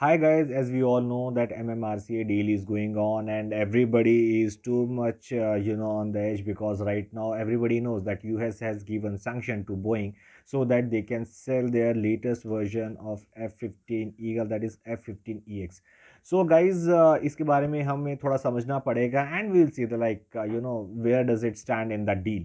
Hi guys, as we all know that MMRCA deal is going on and everybody is too much on the edge because right now everybody knows that US has given sanction to Boeing so that they can sell their latest version of F-15 Eagle, that is F-15EX. So guys, इसके बारे में हमें थोड़ा समझना पड़ेगा and we'll see the where does it stand in that deal.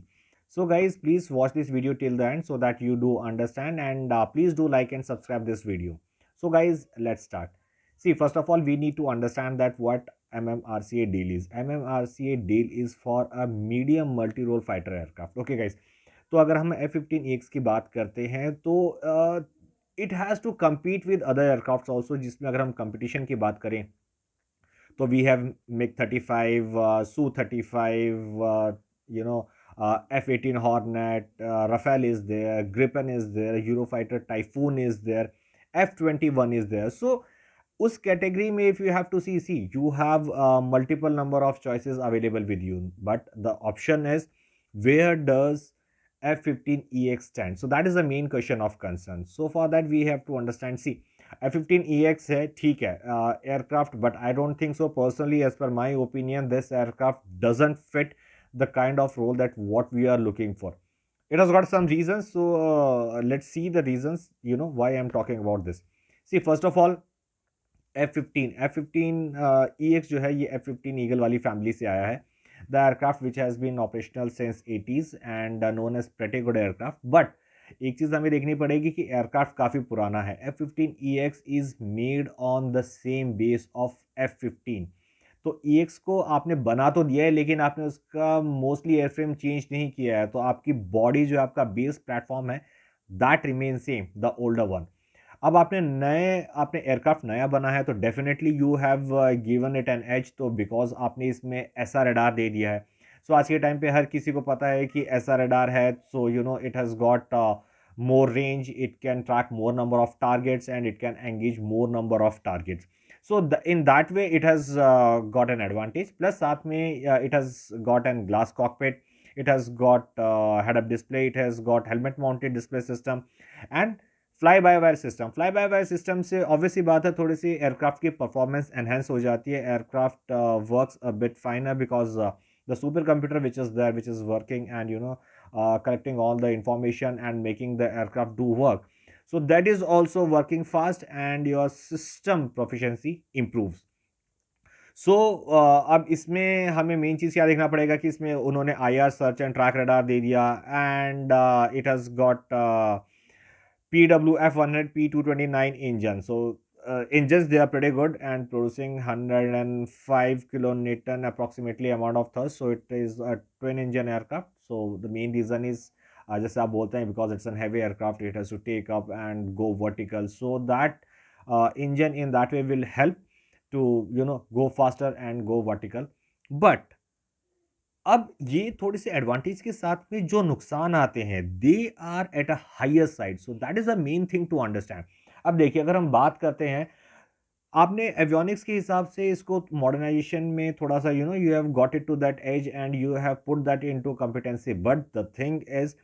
So guys, please watch this video till the end so that you do understand, and please do like and subscribe this video. So guys, let's start. See, first of all, we need to understand that what MMRCA deal is. MMRCA deal is for a medium multi-role fighter aircraft. Okay guys, तो अगर हम F-15EX की बात करते हैं तो it has to compete with other aircraft also, जिसमें अगर हम कंपटीशन की बात करें तो we have MiG-35, Su-35, F-18 Hornet, Rafale is there, Gripen is there, Eurofighter Typhoon is there, F-21 is there. So उस कैटेगरी में if you have to see you have multiple number of choices available with you, but the option is where does F-15EX stand? So that is the main question of concern. So for that we have to understand. See, F-15EX है, ठीक है, aircraft, but I don't think so personally. As per my opinion, this aircraft doesn't fit the kind of role that what we are looking for. It has got some reasons, so let's see the reasons, why I'm talking about this. See, first of all, F-15 EX जो है ये F-15 eagle वाली family से आया है. The aircraft which has been operational since 80s and known as pretty good aircraft. But एक चीज़ हमें देखनी पड़ेगी कि एयरक्राफ्ट काफ़ी पुराना है. F-15EX is made on the same base of F-15. तो EX को आपने बना तो दिया है लेकिन आपने उसका मोस्टली एयरफ्रेम चेंज नहीं किया है, तो आपकी बॉडी जो आपका बेस प्लेटफॉर्म है that remain same, the older one. अब आपने एयरक्राफ्ट नया बना है तो definitely you have given it an edge, तो बिकॉज आपने इसमें ऐसा रडार दे दिया है. सो आज के टाइम पे हर किसी को पता है कि ऐसा रडार है, so it has got more range, it can track more number of targets and it can engage more number of targets. So in that way it has got an advantage. Plus साथ में it has got an glass cockpit, it has got head up display, it has got helmet mounted display system and fly by wire system. Fly by wire system से obviously बात है थोड़ी सी aircraft की performance enhance हो जाती है. Aircraft works a bit finer because the super computer which is there which is working and collecting all the information and making the aircraft do work. So that is also working fast and your system proficiency improves. सो अब इसमें हमें main चीज़ क्या देखना पड़ेगा कि इसमें उन्होंने IR search and track radar दे दिया and it has got PWF-100 P229 engine. So engines, they are pretty good and producing 105 kilonewton approximately amount of thrust. So it is a twin engine aircraft. So the main reason is जैसे आप बोलते हैं because it's a heavy aircraft, it has to take up and go vertical. So that engine in that way will help to go faster and go vertical. But अब ये थोड़े से advantage के साथ में जो नुकसान आते हैं they are at a higher side. So that is the main thing to understand. अब देखिए अगर हम बात करते हैं, आपने एवियोनिक्स के हिसाब से इसको मॉडर्नाइजेशन में थोड़ा सा you have got it to that edge and you have put that into competency. But the thing is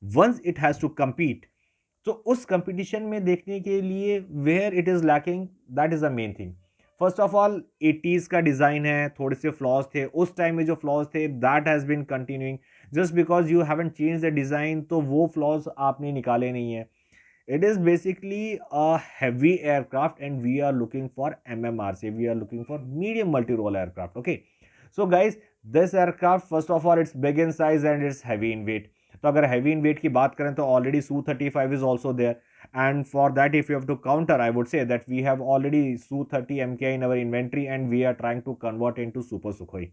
once it has to compete, तो उस कंपटीशन में देखने के लिए where it is lacking, that is the main thing. First of all 80s का design है, थोड़े से फ्लॉज थे उस टाइम में, जो फ्लॉज थे that has been continuing. Just because you haven't change the design तो वो फ्लॉज आपने निकाले नहीं है. it is basically a heavy aircraft and we are looking for MMRC, we are looking for medium multi-role aircraft. Okay, so guys, this aircraft first of all it's big in size and it's heavy in weight. तो अगर heavy in weight की बात करें तो already Su-35 is also there, and for that if you have to counter, I would say that we have already Su-30 MKI in our inventory and we are trying to convert into Super Sukhoi.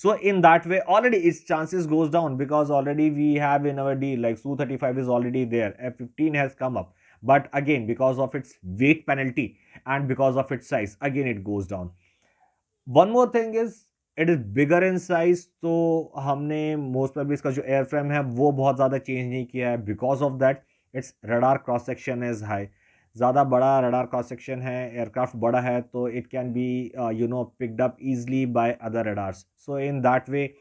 So in that way already its chances goes down because already we have in our deal like Su-35 is already there, F-15 has come up, but again because of its weight penalty and because of its size again it goes down. One more thing is it is bigger in size. तो हमने most probably इसका जो air frame है वो बहुत ज़्यादा change नहीं किया है. Because of that it's radar cross section is high. ज़्यादा बड़ा रडार क्रॉस सेक्शन है, एयरक्राफ्ट बड़ा है, तो it can be picked up easily by other radars. So in that way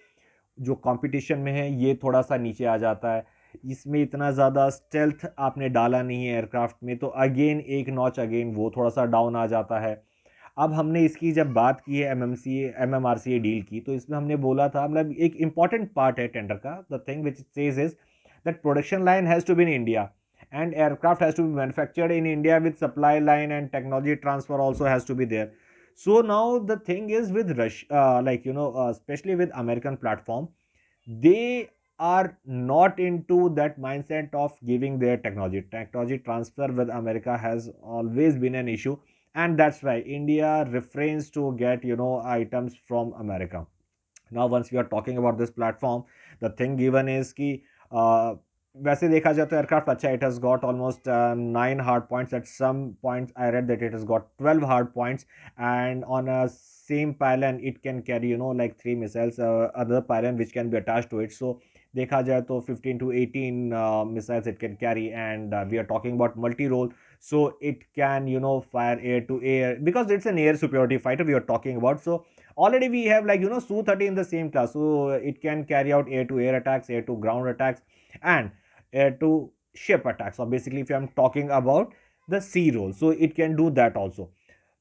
जो कंपटीशन में है ये थोड़ा सा नीचे आ जाता है. इसमें इतना ज़्यादा स्टेल्थ आपने डाला नहीं है एयरक्राफ्ट में, तो अगेन एक नॉच अगेन वो थोड़ा सा डाउन आ जाता है। अब हमने इसकी जब बात की है एमएमआरसीए डील की, तो इसमें हमने बोला था, मतलब एक इंपॉर्टेंट पार्ट है टेंडर का, the thing which says is that production line has to be in India and aircraft has to be manufactured in India with supply line and technology transfer also has to be there. So now the thing is with Russia, like especially with American platform, they are not into that mindset of giving their technology transfer with America has always been an issue, and that's why India refrains to get items from America. Now once we are talking about this platform, the thing given is कि uh, वैसे देखा जाए तो aircraft अच्छा, it has got almost 9 hard points, at some points I read that it has got 12 hard points, and on a same pylon it can carry like 3 missiles, other pylon which can be attached to it. So देखा जाए तो 15 to 18 missiles it can carry, and we are talking about multi-role, so it can fire air to air, because it's an air superiority fighter we are talking about. So already we have like Su-30 in the same class, so it can carry out air to air attacks, air to ground attacks, and air to ship attacks. So basically if I'm talking about the sea role, so it can do that also.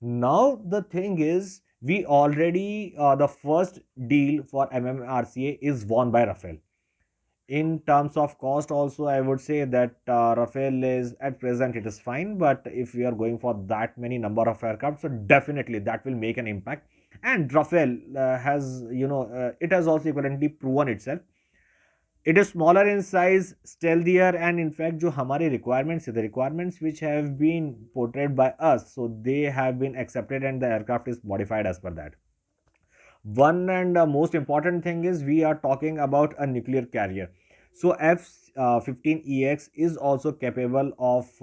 Now the thing is, we already the first deal for MMRCA is won by Rafael. In terms of cost also, I would say that Rafael is at present it is fine, but if we are going for that many number of aircraft, so definitely that will make an impact. And Rafael has it has also equivalently proven itself. It is smaller in size, stealthier, and in fact जो हमारे requirements, the requirements which have been portrayed by us, so they have been accepted and the aircraft is modified as per that. One and most important thing is we are talking about a nuclear carrier. So F-15EX is also capable of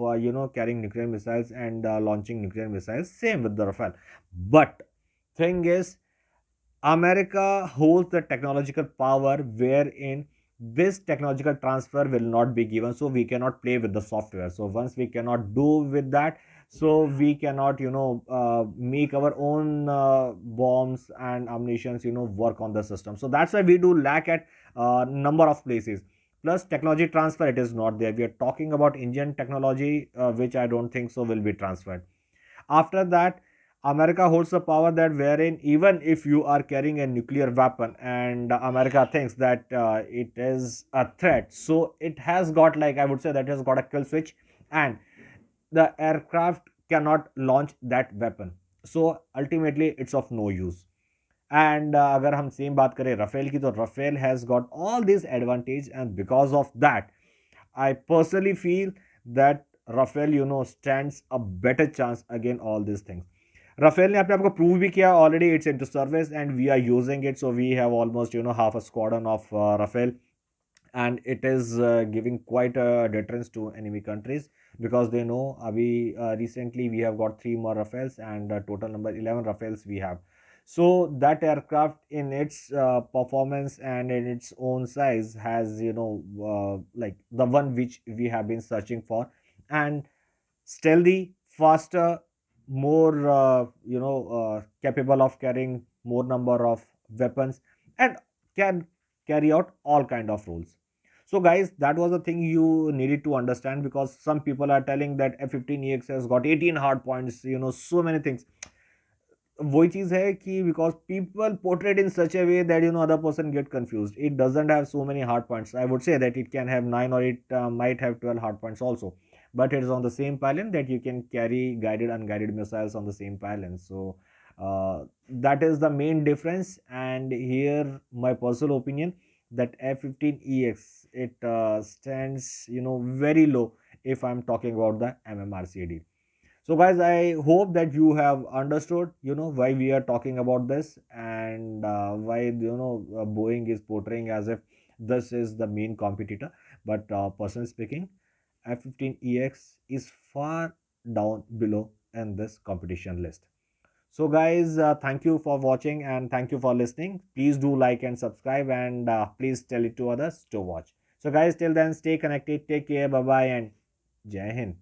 carrying nuclear missiles and launching nuclear missiles. Same with the Rafale. But thing is, America holds the technological power wherein this technological transfer will not be given, so we cannot play with the software. So once we cannot do with that, so we cannot make our own bombs and ammunitions work on the system. So that's why we do lack at number of places. Plus technology transfer, it is not there. We are talking about Indian technology, which I don't think so will be transferred. After that, America holds the power that wherein even if you are carrying a nuclear weapon and America thinks that it is a threat, so it has got, like I would say, that has got a kill switch, and the aircraft cannot launch that weapon. So ultimately it's of no use. And अगर हम same बात करें Rafale की, तो Rafale has got all this advantage, and because of that I personally feel that Rafael, stands a better chance against all these things. Rafael ने अपने आप को प्रूव भी किया already. It's into service and we are using it. So we have almost half a squadron of Rafael, and it is giving quite a deterrence to enemy countries, because they know recently we have got 3 more Rafales, and total number 11 Rafales we have. So that aircraft in its performance and in its own size has like the one which we have been searching for, and stealthy, faster, more capable of carrying more number of weapons, and can carry out all kind of roles. So guys, that was the thing you needed to understand, because some people are telling that F-15EX has got 18 hard points, so many things. वही चीज है कि because people portrayed in such a way that other person get confused. It doesn't have so many hard points. I would say that it can have 9, or it might have 12 hard points also, but it is on the same pylon that you can carry guided unguided missiles on the same pylon. So that is the main difference. And here my personal opinion, that F-15EX, it stands very low if I'm talking about the MMRCAD. So guys, I hope that you have understood why we are talking about this, and why Boeing is portraying as if this is the main competitor. But personally speaking, F-15EX is far down below in this competition list. So guys, thank you for watching and thank you for listening. Please do like and subscribe, and please tell it to others to watch. So guys, till then, stay connected, take care, bye bye, and Jai Hind.